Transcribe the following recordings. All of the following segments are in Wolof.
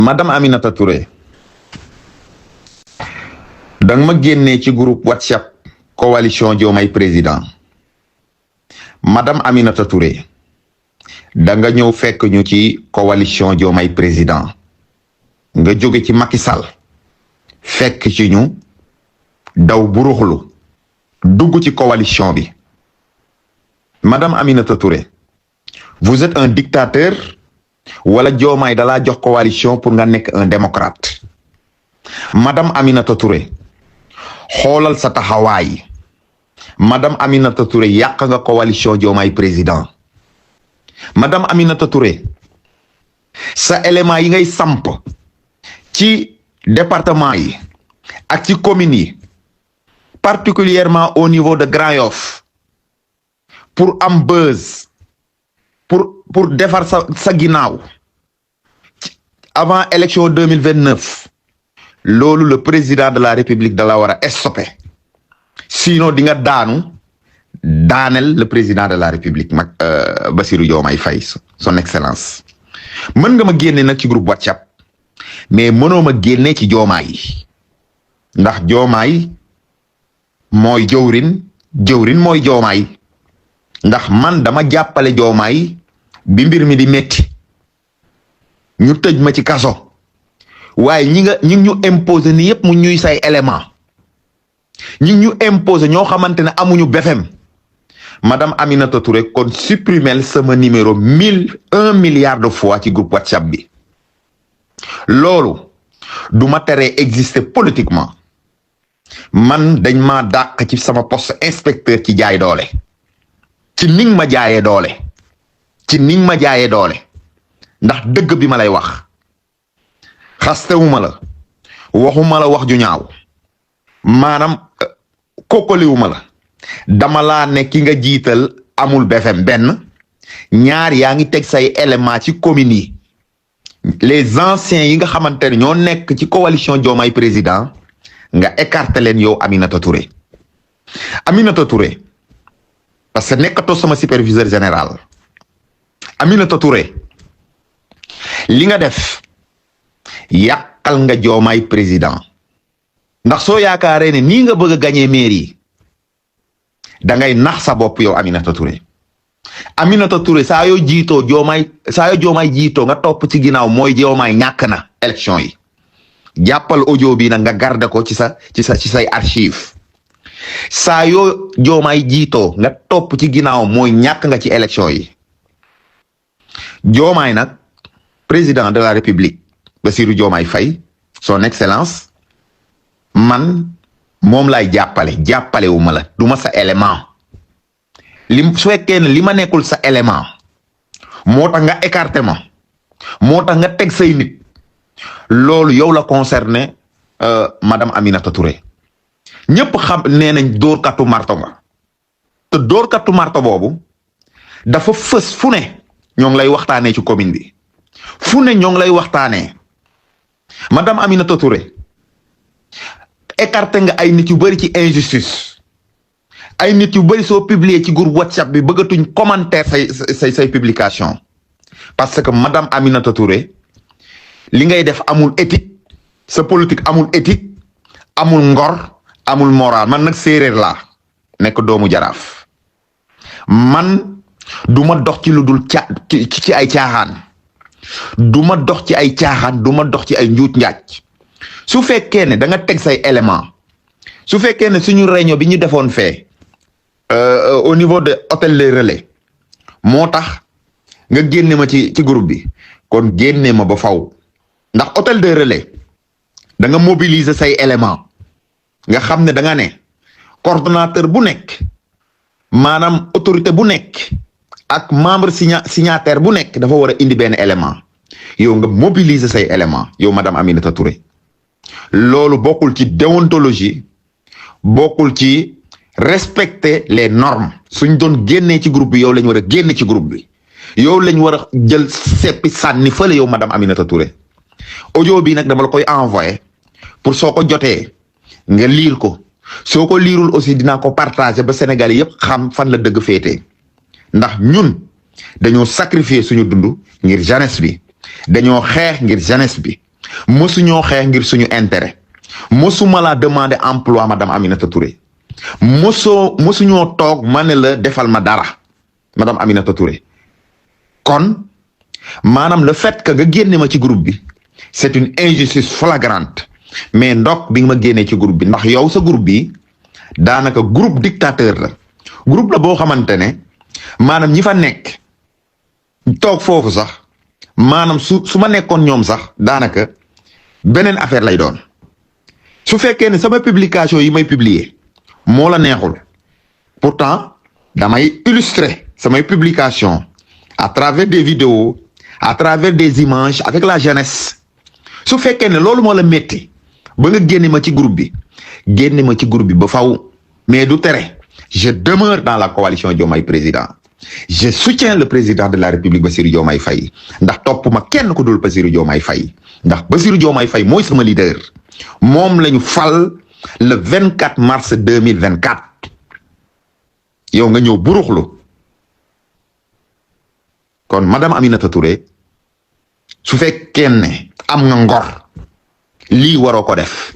Madame Aminata Touré danga ma génnee ci groupe WhatsApp coalition Diomaye président. Madame Aminata Touré danga ñëw fekk ñu ci coalition Diomaye président nga jóge ci Macky Sall fekk ci ñu daw buruxlu dugg ci coalition bi. Madame Aminata Touré vous êtes un dictateur wala Diomaye dalaa jox coalition pour nga nekk un démocrate. Madame Aminata Touré xoolal sa taxawaay. Madame Aminata Touré yàq nga coalition Diomaye président. Madame Aminata Touré sa élément yi ngay samp ci département yi ak ci communes yi particulièrement au niveau de Grand Yoff pour am buzz pour defar sa ginnaaw avant élection 2029 loolu le président de la République da la war a stopper. Sinon di nga daanel le président de la République Bassirou Diomaye Faye son excellence. Mën nga ma génne nag ci groupe WhatsApp mais mënoo ma génne ci Diomaye ndax Diomaye mooy jëwrin mooy Diomaye ndax man dama jàppale Diomaye bi mbir mi di metti ñu tëj ma ci kaso waaye ñi ñu imposer ni yépp mu ñuy say élément ñi ñu imposer ñoo xamante ne amuñu BFM. Madame Aminata Touré kon supprimer sama numéro 1 milliard de fois ci groupe WhatsApp bi loolu du ma teree exister politiquement man dañ ma dàq ci sama poste inspecteur ci jaay doole ci ning ma jaayee doole ndax dëgg bi ma lay wax xastewuma la waxuma la wax ju ñaaw maanaam kokkoliwuma la dama laa ne ki nga jiital amul BFM benn ñaar yaa ngi teg say élément ci communes yi les anciens yi nga xamante ne ñoo nekk ci coalition Diomaye président nga écarté leen yow Aminata Touré parce que nekkatoo sama superviseur général. Aminata Touré li nga def yàqal nga Diomaye président ndax soo yaakaaree ne nii nga bëgg a gagner mairie da ngay nax sa bopp yow Aminata Touré saa yoo Diomaye jiitoo nga topp ci ginnaaw mooy Diomaye ñàkk na élection yi jàppal audio bi nag nga garder ko ci say archive saa yoo Diomaye jiitoo nga topp ci ginnaaw mooy ñàkk nga ci élection yi. Diomaye nag président de la République Bassirou Diomaye Faye son excellence man moom lay jàppale wu ma la du ma sa élément su fekkee ne li ma nekkul sa élément moo tax nga écarté ma moo tax nga teg say nit loolu yow la concerné madame Aminata Touré ñëpp xam nee nañ dóorkatu marto nga te dóorkatu marto boobu dafa fës fu ne ñoo ngi lay waxtaanee ci commune bi fu ne ñoo ngi lay waxtaanee madame Aminata Touré écarté nga ay nit yu bari ci injustice ay nit yu bari soo publier ci groupe WhatsApp bi bëggatuñ commentaire say publication parce que madame Aminata Touré li ngay def amul éthique sa politique amul éthique amul ngor amul moral man nag séeréer laa nekk doomu jaraaf man duma dox ci lu dul ci ay caaxaan duma dox ci ay caaxaan duma dox ci ay njuut njaaj su fekkee ne da nga teg say élément su fekkee ne suñu réunion bi ñu defoon fee au niveau de hôtel Les Relais moo tax nga génne ma ci groupe bi kon génne ma ba faw ndax hôtel des Relais da nga mobiliser say élément nga xam ne da nga ne coordonnateur bu nekk maanaam autorité bu nekk ak membre signataire bu nekk dafa war a indi benn élément yow nga mobiliser say élément yow madame Aminata Touré loolu bokkul ci déontologie bokkul ci respecter les normes suñ doon génnee ci groupe bi yow lañ war a génne ci groupe bi yow lañ war a jël seppi sànni fële yow madame Aminata Touré audio bi nag dama la koy envoyer pour soo ko jotee nga liir ko soo ko liirul aussi dinaa ko partager ba Sénégalais yépp xam fan la dëgg féetee ndax ñun dañoo sacrifier suñu dund ngir jeunesse bi dañoo xeex ngir jeunesse bi mësuñoo xeex ngir suñu intérêt mësuma la demander emploi madame Aminata Touré mësuñoo toog ma ne la defal ma dara madame Aminata Touré kon maanaam le fait que nga génne ma ci groupe bi c'est une injustice flagrante mais ndok bi nga ma génnee ci groupe bi ndax yow sa groupe bi daanaka groupe dictateur la groupe la boo xamante ne maanaam ñi fa nekk toog foofu sax maanaam su ma nekkoon ñoom sax daanaka beneen affaire lay doon su fekkee ne sama publication yi may publier moo la neexul pourtant damay illustrer samay publication à travers des vidéos à travers des images avec la jeunesse su fekkee ne loolu moo la métti ba nga génne ma ci groupe bi ba faw mais du tere je demeure dans la coalition Diomaye président je soutiens le président de la République Bassirou Diomaye Faye ndax topp ma kenn ku dul Bassirou Diomaye Faye ndax Bassirou Diomaye Faye mooy sama leader moom lañu fal le 24 mars 2024 yow nga ñëw buruxlu kon madame Aminata Touré su fekkee ne am nga ngor lii waroo ko def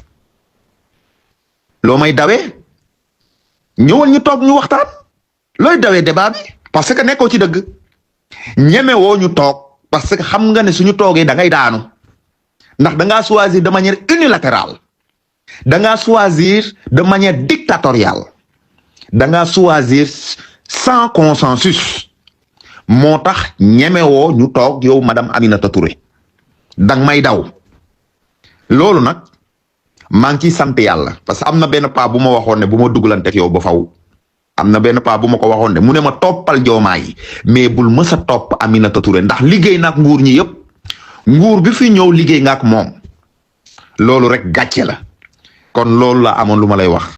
loo may dawee ñëwal ñu toog ñu waxtaan looy dawee débat bi parce que nekkoo ci dëgg ñemewoo ñu toog parce que xam nga ne suñu toogee da ngay daanu ndax da ngaa choisir de manière unilatérale da ngaa choisir de manière dictatoriale da ngaa choisir sans consensus moo tax ñemewoo ñu toog yow madame Aminata Touré dang may daw loolu nag maa ngi ciy sant yàlla parce que am na benn paa bu ma waxoon ne bu ma dugalante ak yow ba faw am na benn paa bu ma ko waxoon ne mu ne ma toppal Diomaye mais bul mës a topp Aminata Touré ndax liggéey na ak nguur ñi yëpp nguur bi fi ñëw liggéey nga ak moom loolu rek gàcce la kon loolu la amoon lu ma lay wax.